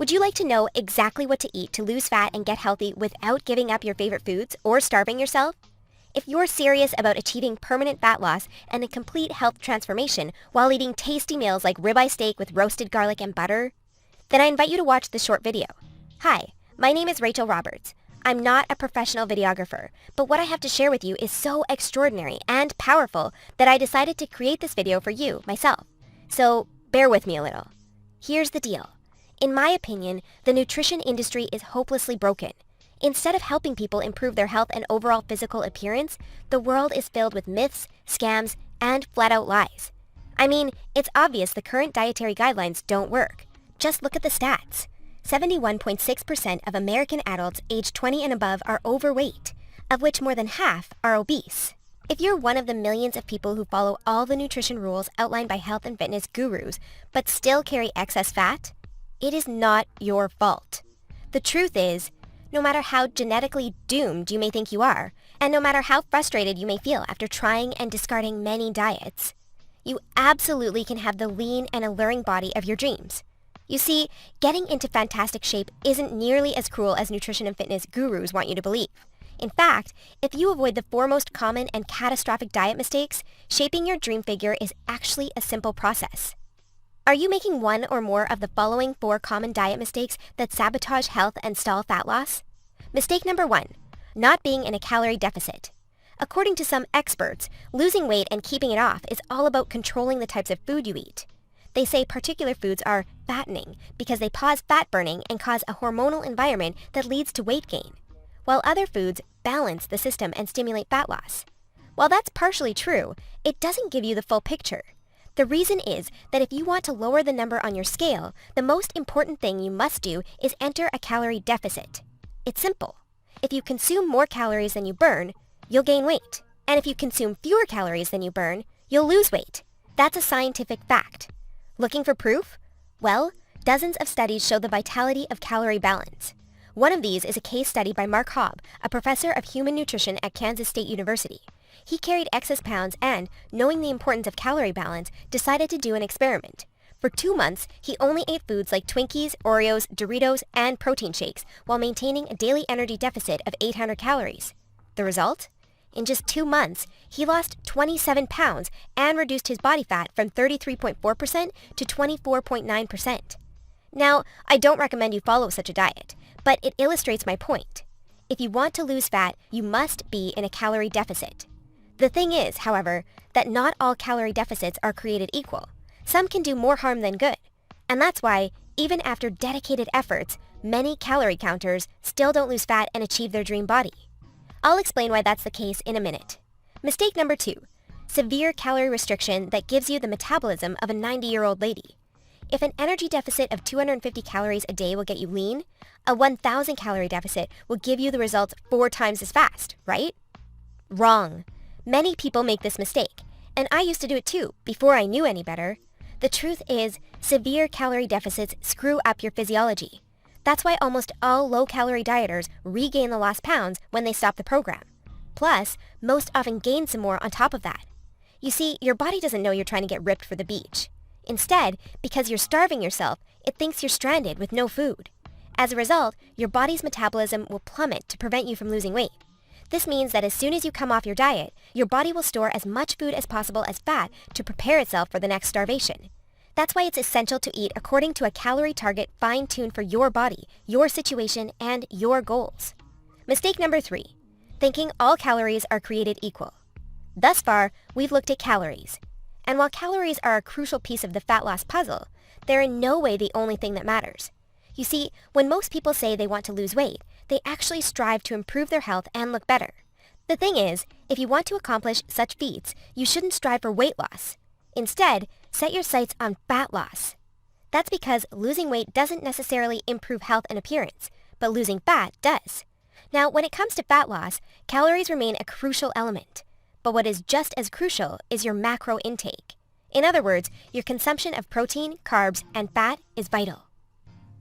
Would you like to know exactly what to eat to lose fat and get healthy without giving up your favorite foods or starving yourself? If you're serious about achieving permanent fat loss and a complete health transformation while eating tasty meals like ribeye steak with roasted garlic and butter, then I invite you to watch this short video. Hi, my name is Rachel Roberts. I'm not a professional videographer, but what I have to share with you is so extraordinary and powerful that I decided to create this video for you, myself. So bear with me a little. Here's the deal. In my opinion, the nutrition industry is hopelessly broken. Instead of helping people improve their health and overall physical appearance, the world is filled with myths, scams, and flat-out lies. I mean, it's obvious the current dietary guidelines don't work. Just look at the stats. 71.6% of American adults aged 20 and above are overweight, of which more than half are obese. If you're one of the millions of people who follow all the nutrition rules outlined by health and fitness gurus, but still carry excess fat, it is not your fault. The truth is, no matter how genetically doomed you may think you are, and no matter how frustrated you may feel after trying and discarding many diets, you absolutely can have the lean and alluring body of your dreams. You see, getting into fantastic shape isn't nearly as cruel as nutrition and fitness gurus want you to believe. In fact, if you avoid the four most common and catastrophic diet mistakes, shaping your dream figure is actually a simple process. Are you making one or more of the following 4 common diet mistakes that sabotage health and stall fat loss? Mistake number 1, not being in a calorie deficit. According to some experts, losing weight and keeping it off is all about controlling the types of food you eat. They say particular foods are fattening because they pause fat burning and cause a hormonal environment that leads to weight gain, while other foods balance the system and stimulate fat loss. While that's partially true, it doesn't give you the full picture. The reason is that if you want to lower the number on your scale, the most important thing you must do is enter a calorie deficit. It's simple. If you consume more calories than you burn, you'll gain weight. And if you consume fewer calories than you burn, you'll lose weight. That's a scientific fact. Looking for proof? Well, dozens of studies show the vitality of calorie balance. One of these is a case study by Mark Hobb, a professor of human nutrition at Kansas State University. He carried excess pounds and, knowing the importance of calorie balance, decided to do an experiment. For 2 months, he only ate foods like Twinkies, Oreos, Doritos, and protein shakes while maintaining a daily energy deficit of 800 calories. The result? In just 2 months, he lost 27 pounds and reduced his body fat from 33.4% to 24.9%. Now, I don't recommend you follow such a diet, but it illustrates my point. If you want to lose fat, you must be in a calorie deficit. The thing is, however, that not all calorie deficits are created equal. Some can do more harm than good. And that's why, even after dedicated efforts, many calorie counters still don't lose fat and achieve their dream body. I'll explain why that's the case in a minute. Mistake number 2, severe calorie restriction that gives you the metabolism of a 90-year-old lady. If an energy deficit of 250 calories a day will get you lean, a 1,000 calorie deficit will give you the results 4 times as fast, right? Wrong. Many people make this mistake, and I used to do it too, before I knew any better. The truth is, severe calorie deficits screw up your physiology. That's why almost all low-calorie dieters regain the lost pounds when they stop the program. Plus, most often gain some more on top of that. You see, your body doesn't know you're trying to get ripped for the beach. Instead, because you're starving yourself, it thinks you're stranded with no food. As a result, your body's metabolism will plummet to prevent you from losing weight. This means that as soon as you come off your diet, your body will store as much food as possible as fat to prepare itself for the next starvation. That's why it's essential to eat according to a calorie target fine-tuned for your body, your situation, and your goals. Mistake number 3, thinking all calories are created equal. Thus far, we've looked at calories. And while calories are a crucial piece of the fat loss puzzle, they're in no way the only thing that matters. You see, when most people say they want to lose weight, they actually strive to improve their health and look better. The thing is, if you want to accomplish such feats, you shouldn't strive for weight loss. Instead, set your sights on fat loss. That's because losing weight doesn't necessarily improve health and appearance, but losing fat does. Now, when it comes to fat loss, calories remain a crucial element. But what is just as crucial is your macro intake. In other words, your consumption of protein, carbs, and fat is vital.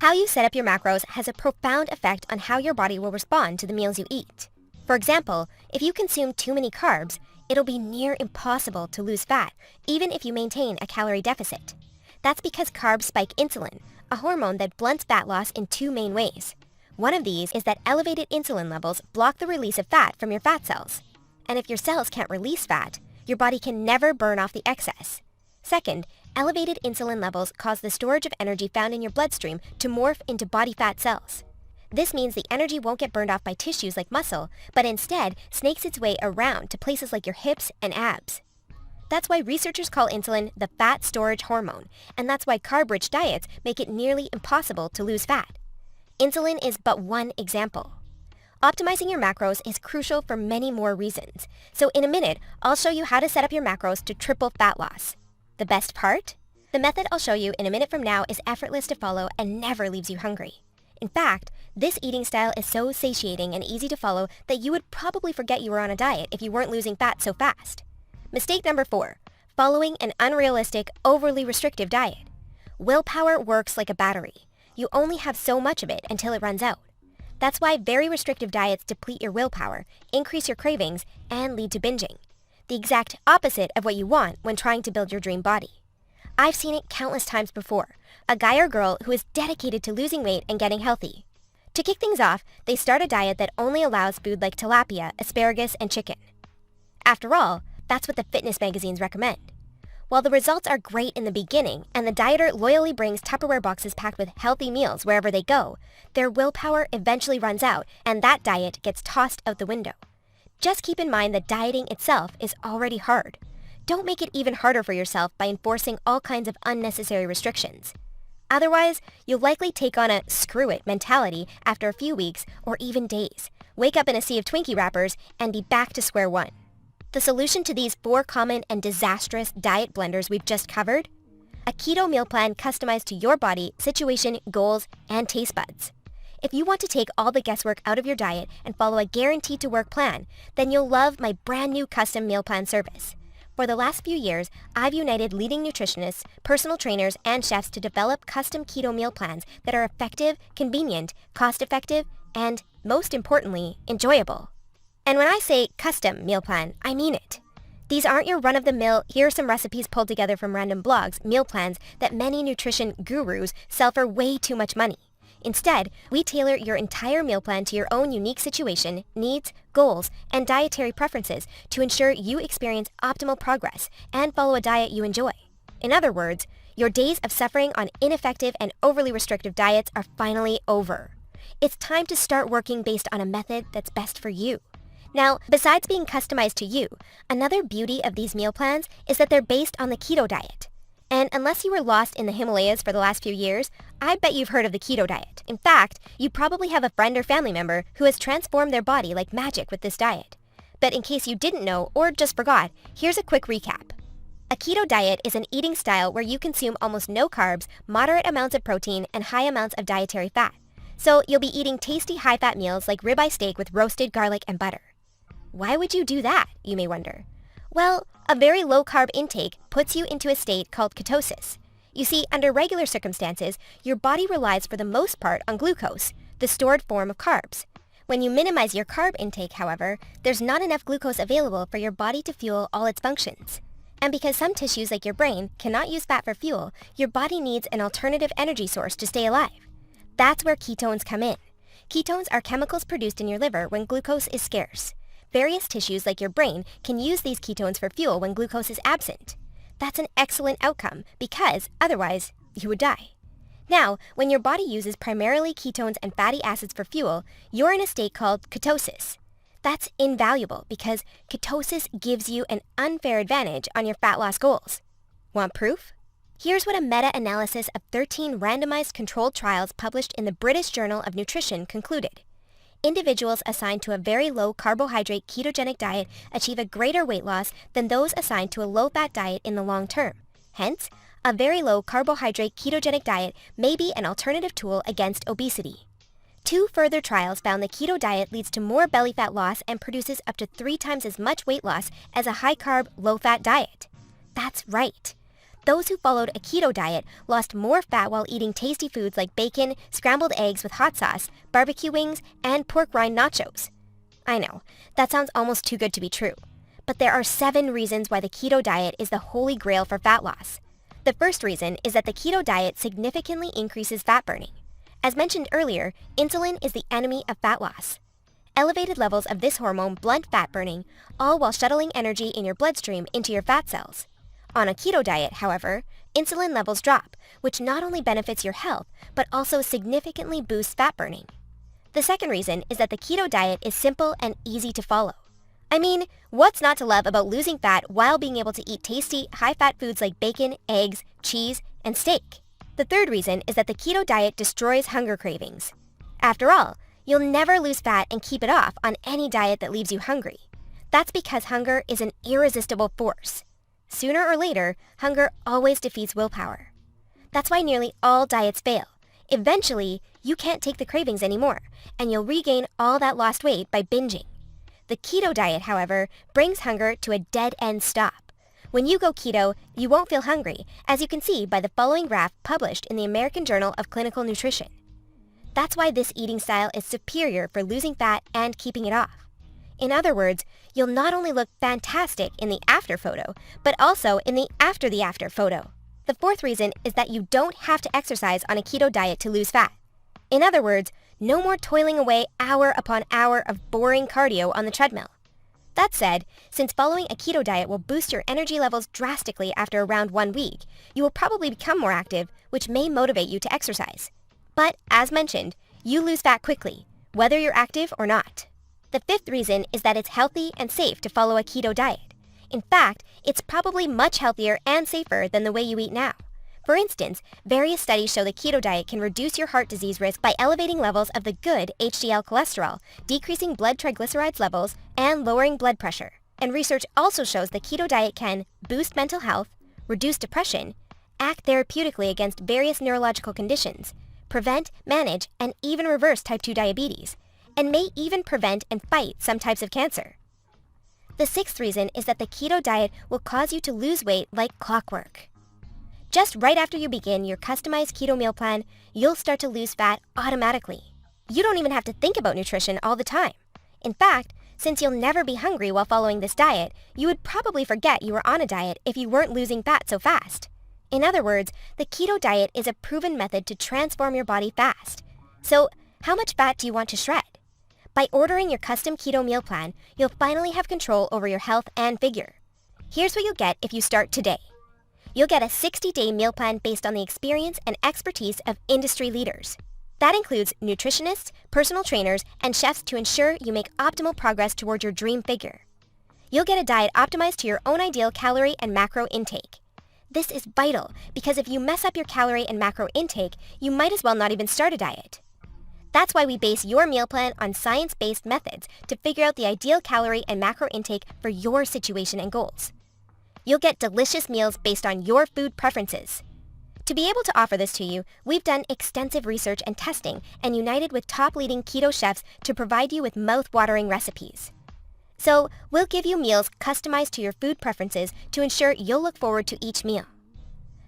How you set up your macros has a profound effect on how your body will respond to the meals you eat. For example, if you consume too many carbs, it'll be near impossible to lose fat, even if you maintain a calorie deficit. That's because carbs spike insulin, a hormone that blunts fat loss in two main ways. One of these is that elevated insulin levels block the release of fat from your fat cells. And if your cells can't release fat, your body can never burn off the excess. Second, elevated insulin levels cause the storage of energy found in your bloodstream to morph into body fat cells. This means the energy won't get burned off by tissues like muscle, but instead snakes its way around to places like your hips and abs. That's why researchers call insulin the fat storage hormone, and that's why carb-rich diets make it nearly impossible to lose fat. Insulin is but one example. Optimizing your macros is crucial for many more reasons. So in a minute, I'll show you how to set up your macros to triple fat loss. The best part? The method I'll show you in a minute from now is effortless to follow and never leaves you hungry. In fact, this eating style is so satiating and easy to follow that you would probably forget you were on a diet if you weren't losing fat so fast. Mistake number 4, following an unrealistic, overly restrictive diet. Willpower works like a battery. You only have so much of it until it runs out. That's why very restrictive diets deplete your willpower, increase your cravings, and lead to binging. The exact opposite of what you want when trying to build your dream body. I've seen it countless times before. A guy or girl who is dedicated to losing weight and getting healthy. To kick things off, they start a diet that only allows food like tilapia, asparagus, and chicken. After all, that's what the fitness magazines recommend. While the results are great in the beginning, and the dieter loyally brings Tupperware boxes packed with healthy meals wherever they go, their willpower eventually runs out, and that diet gets tossed out the window. Just keep in mind that dieting itself is already hard. Don't make it even harder for yourself by enforcing all kinds of unnecessary restrictions. Otherwise, you'll likely take on a screw it mentality after a few weeks or even days, wake up in a sea of Twinkie wrappers, and be back to square one. The solution to these 4 common and disastrous diet blunders we've just covered? A keto meal plan customized to your body, situation, goals, and taste buds. If you want to take all the guesswork out of your diet and follow a guaranteed-to-work plan, then you'll love my brand new custom meal plan service. For the last few years, I've united leading nutritionists, personal trainers, and chefs to develop custom keto meal plans that are effective, convenient, cost-effective, and, most importantly, enjoyable. And when I say custom meal plan, I mean it. These aren't your run-of-the-mill, here are some recipes pulled together from random blogs, meal plans that many nutrition gurus sell for way too much money. Instead, we tailor your entire meal plan to your own unique situation, needs, goals, and dietary preferences to ensure you experience optimal progress and follow a diet you enjoy. In other words, your days of suffering on ineffective and overly restrictive diets are finally over. It's time to start working based on a method that's best for you. Now, besides being customized to you, another beauty of these meal plans is that they're based on the keto diet. And unless you were lost in the Himalayas for the last few years, I bet you've heard of the keto diet. In fact, you probably have a friend or family member who has transformed their body like magic with this diet. But in case you didn't know or just forgot, here's a quick recap. A keto diet is an eating style where you consume almost no carbs, moderate amounts of protein, and high amounts of dietary fat. So you'll be eating tasty high-fat meals like ribeye steak with roasted garlic and butter. Why would you do that, you may wonder? Well, a very low-carb intake puts you into a state called ketosis. You see, under regular circumstances, your body relies for the most part on glucose, the stored form of carbs. When you minimize your carb intake, however, there's not enough glucose available for your body to fuel all its functions. And because some tissues like your brain cannot use fat for fuel, your body needs an alternative energy source to stay alive. That's where ketones come in. Ketones are chemicals produced in your liver when glucose is scarce. Various tissues like your brain can use these ketones for fuel when glucose is absent. That's an excellent outcome because, otherwise, you would die. Now, when your body uses primarily ketones and fatty acids for fuel, you're in a state called ketosis. That's invaluable because ketosis gives you an unfair advantage on your fat loss goals. Want proof? Here's what a meta-analysis of 13 randomized controlled trials published in the British Journal of Nutrition concluded. Individuals assigned to a very low carbohydrate ketogenic diet achieve a greater weight loss than those assigned to a low-fat diet in the long term. Hence, a very low carbohydrate ketogenic diet may be an alternative tool against obesity. 2 further trials found the keto diet leads to more belly fat loss and produces up to 3 times as much weight loss as a high-carb, low-fat diet. That's right. Those who followed a keto diet lost more fat while eating tasty foods like bacon, scrambled eggs with hot sauce, barbecue wings, and pork rind nachos. I know, that sounds almost too good to be true. But there are 7 reasons why the keto diet is the holy grail for fat loss. The first reason is that the keto diet significantly increases fat burning. As mentioned earlier, insulin is the enemy of fat loss. Elevated levels of this hormone blunt fat burning, all while shuttling energy in your bloodstream into your fat cells. On a keto diet, however, insulin levels drop, which not only benefits your health, but also significantly boosts fat burning. The second reason is that the keto diet is simple and easy to follow. I mean, what's not to love about losing fat while being able to eat tasty, high-fat foods like bacon, eggs, cheese, and steak? The third reason is that the keto diet destroys hunger cravings. After all, you'll never lose fat and keep it off on any diet that leaves you hungry. That's because hunger is an irresistible force. Sooner or later, hunger always defeats willpower. That's why nearly all diets fail. Eventually, you can't take the cravings anymore, and you'll regain all that lost weight by binging. The keto diet, however, brings hunger to a dead-end stop. When you go keto, you won't feel hungry, as you can see by the following graph published in the American Journal of Clinical Nutrition. That's why this eating style is superior for losing fat and keeping it off. In other words, you'll not only look fantastic in the after photo, but also in the after photo. The fourth reason is that you don't have to exercise on a keto diet to lose fat. In other words, no more toiling away hour upon hour of boring cardio on the treadmill. That said, since following a keto diet will boost your energy levels drastically after around 1 week, you will probably become more active, which may motivate you to exercise. But, as mentioned, you lose fat quickly, whether you're active or not. The fifth reason is that it's healthy and safe to follow a keto diet. In fact, it's probably much healthier and safer than the way you eat now. For instance, various studies show the keto diet can reduce your heart disease risk by elevating levels of the good HDL cholesterol, decreasing blood triglycerides levels, and lowering blood pressure. And research also shows the keto diet can boost mental health, reduce depression, act therapeutically against various neurological conditions, prevent, manage, and even reverse type 2 diabetes, and may even prevent and fight some types of cancer. The sixth reason is that the keto diet will cause you to lose weight like clockwork. Just right after you begin your customized keto meal plan, you'll start to lose fat automatically. You don't even have to think about nutrition all the time. In fact, since you'll never be hungry while following this diet, you would probably forget you were on a diet if you weren't losing fat so fast. In other words, the keto diet is a proven method to transform your body fast. So, how much fat do you want to shred? By ordering your custom keto meal plan, you'll finally have control over your health and figure. Here's what you'll get if you start today. You'll get a 60-day meal plan based on the experience and expertise of industry leaders. That includes nutritionists, personal trainers, and chefs to ensure you make optimal progress toward your dream figure. You'll get a diet optimized to your own ideal calorie and macro intake. This is vital because if you mess up your calorie and macro intake, you might as well not even start a diet. That's why we base your meal plan on science-based methods to figure out the ideal calorie and macro intake for your situation and goals. You'll get delicious meals based on your food preferences. To be able to offer this to you, we've done extensive research and testing and united with top leading keto chefs to provide you with mouth-watering recipes. So, we'll give you meals customized to your food preferences to ensure you'll look forward to each meal.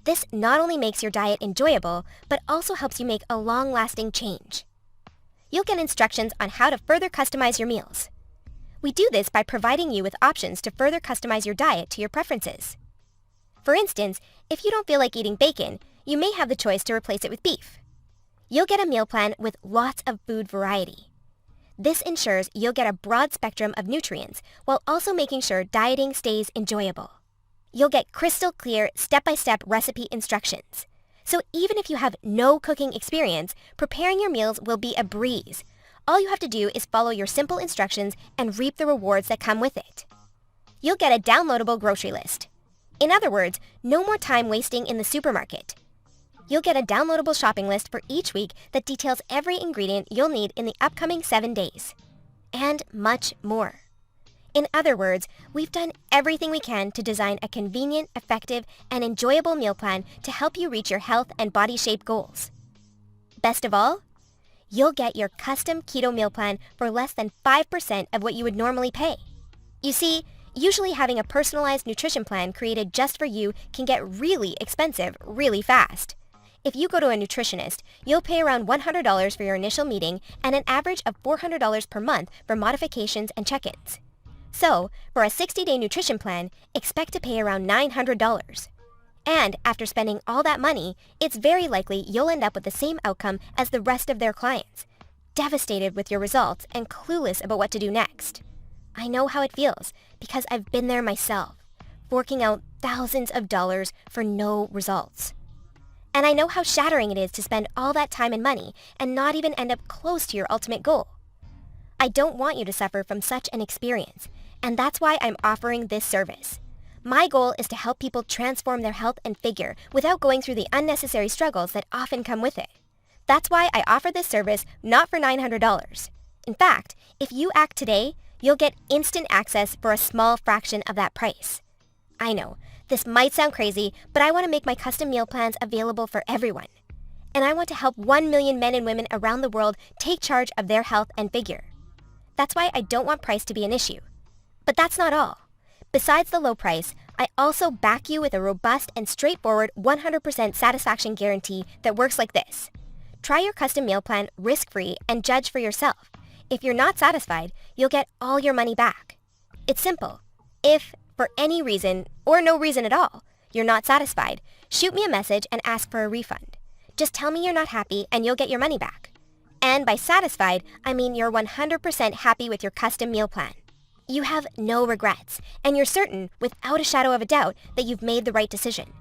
This not only makes your diet enjoyable, but also helps you make a long-lasting change. You'll get instructions on how to further customize your meals. We do this by providing you with options to further customize your diet to your preferences. For instance, if you don't feel like eating bacon, you may have the choice to replace it with beef. You'll get a meal plan with lots of food variety. This ensures you'll get a broad spectrum of nutrients while also making sure dieting stays enjoyable. You'll get crystal clear step-by-step recipe instructions. So even if you have no cooking experience, preparing your meals will be a breeze. All you have to do is follow your simple instructions and reap the rewards that come with it. You'll get a downloadable grocery list. In other words, no more time wasting in the supermarket. You'll get a downloadable shopping list for each week that details every ingredient you'll need in the upcoming 7 days. And much more. In other words, we've done everything we can to design a convenient, effective, and enjoyable meal plan to help you reach your health and body shape goals. Best of all, you'll get your custom keto meal plan for less than 5% of what you would normally pay. You see, usually having a personalized nutrition plan created just for you can get really expensive really fast. If you go to a nutritionist, you'll pay around $100 for your initial meeting and an average of $400 per month for modifications and check-ins. So, for a 60-day nutrition plan, expect to pay around $900. And after spending all that money, it's very likely you'll end up with the same outcome as the rest of their clients, devastated with your results and clueless about what to do next. I know how it feels because I've been there myself, forking out thousands of dollars for no results. And I know how shattering it is to spend all that time and money and not even end up close to your ultimate goal. I don't want you to suffer from such an experience, and that's why I'm offering this service. My goal is to help people transform their health and figure without going through the unnecessary struggles that often come with it. That's why I offer this service not for $900. In fact, if you act today, you'll get instant access for a small fraction of that price. I know, this might sound crazy, but I want to make my custom meal plans available for everyone. And I want to help 1 million men and women around the world take charge of their health and figure. That's why I don't want price to be an issue. But that's not all. Besides the low price, I also back you with a robust and straightforward 100% satisfaction guarantee that works like this. Try your custom meal plan risk-free and judge for yourself. If you're not satisfied, you'll get all your money back. It's simple. If, for any reason, or no reason at all, you're not satisfied, shoot me a message and ask for a refund. Just tell me you're not happy and you'll get your money back. And by satisfied, I mean you're 100% happy with your custom meal plan. You have no regrets, and you're certain, without a shadow of a doubt, that you've made the right decision.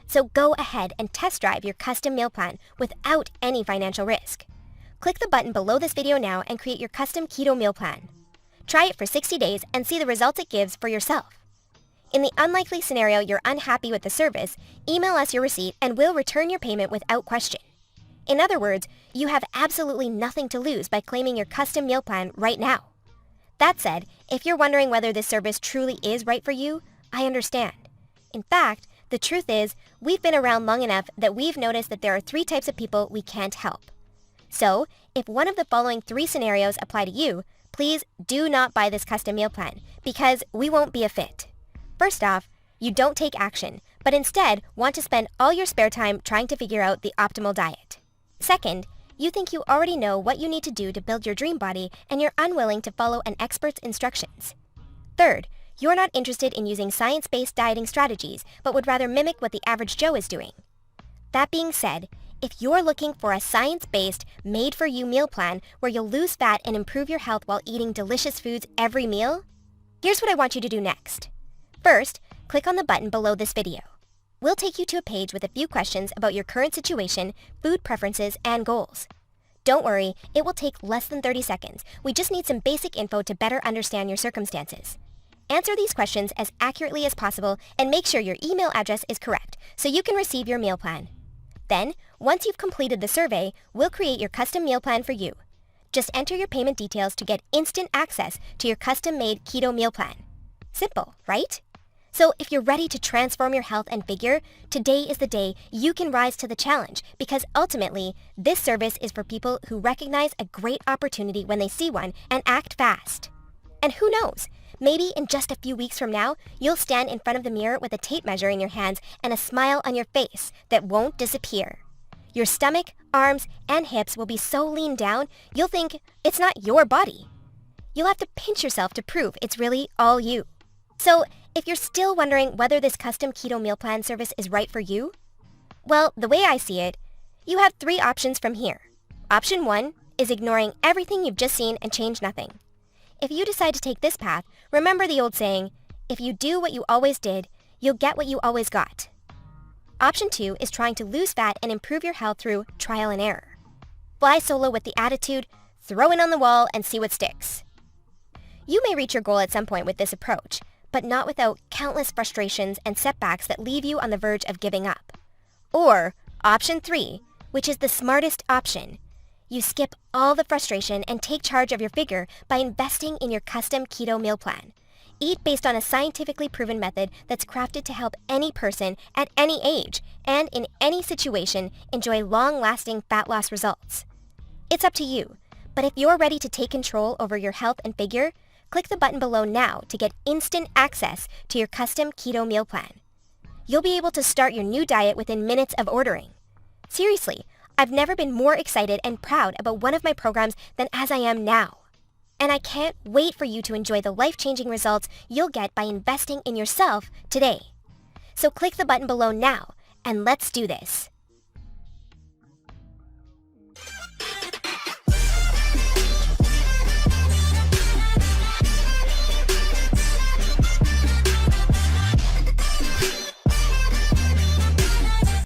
So go ahead and test drive your custom meal plan without any financial risk. Click the button below this video now and create your custom keto meal plan. Try it for 60 days and see the results it gives for yourself. In the unlikely scenario you're unhappy with the service, email us your receipt and we'll return your payment without question. In other words, you have absolutely nothing to lose by claiming your custom meal plan right now. That said, if you're wondering whether this service truly is right for you, I understand. In fact, the truth is, we've been around long enough that we've noticed that there are 3 types of people we can't help. So, if one of the following 3 scenarios apply to you, please do not buy this custom meal plan, because we won't be a fit. First off, you don't take action, but instead want to spend all your spare time trying to figure out the optimal diet. Second, you think you already know what you need to do to build your dream body and you're unwilling to follow an expert's instructions. Third, you're not interested in using science-based dieting strategies, but would rather mimic what the average Joe is doing. That being said, if you're looking for a science-based, made-for-you meal plan where you'll lose fat and improve your health while eating delicious foods every meal, here's what I want you to do next. First, click on the button below this video. We'll take you to a page with a few questions about your current situation, food preferences, and goals. Don't worry, it will take less than 30 seconds. We just need some basic info to better understand your circumstances. Answer these questions as accurately as possible and make sure your email address is correct so you can receive your meal plan. Then, once you've completed the survey, we'll create your custom meal plan for you. Just enter your payment details to get instant access to your custom-made keto meal plan. Simple, right? So if you're ready to transform your health and figure, today is the day you can rise to the challenge because ultimately, this service is for people who recognize a great opportunity when they see one and act fast. And who knows, maybe in just a few weeks from now, you'll stand in front of the mirror with a tape measure in your hands and a smile on your face that won't disappear. Your stomach, arms, and hips will be so lean down, you'll think it's not your body. You'll have to pinch yourself to prove it's really all you. So, if you're still wondering whether this custom keto meal plan service is right for you, well, the way I see it, you have 3 options from here. Option 1 is ignoring everything you've just seen and change nothing. If you decide to take this path, remember the old saying, if you do what you always did, you'll get what you always got. Option 2 is trying to lose fat and improve your health through trial and error. Fly solo with the attitude, throw it on the wall and see what sticks. You may reach your goal at some point with this approach, but not without countless frustrations and setbacks that leave you on the verge of giving up. Or option 3, which is the smartest option. You skip all the frustration and take charge of your figure by investing in your custom keto meal plan. Eat based on a scientifically proven method that's crafted to help any person at any age and in any situation enjoy long-lasting fat loss results. It's up to you, but if you're ready to take control over your health and figure, click the button below now to get instant access to your custom keto meal plan. You'll be able to start your new diet within minutes of ordering. Seriously, I've never been more excited and proud about one of my programs than as I am now. And I can't wait for you to enjoy the life-changing results you'll get by investing in yourself today. So click the button below now And let's do this.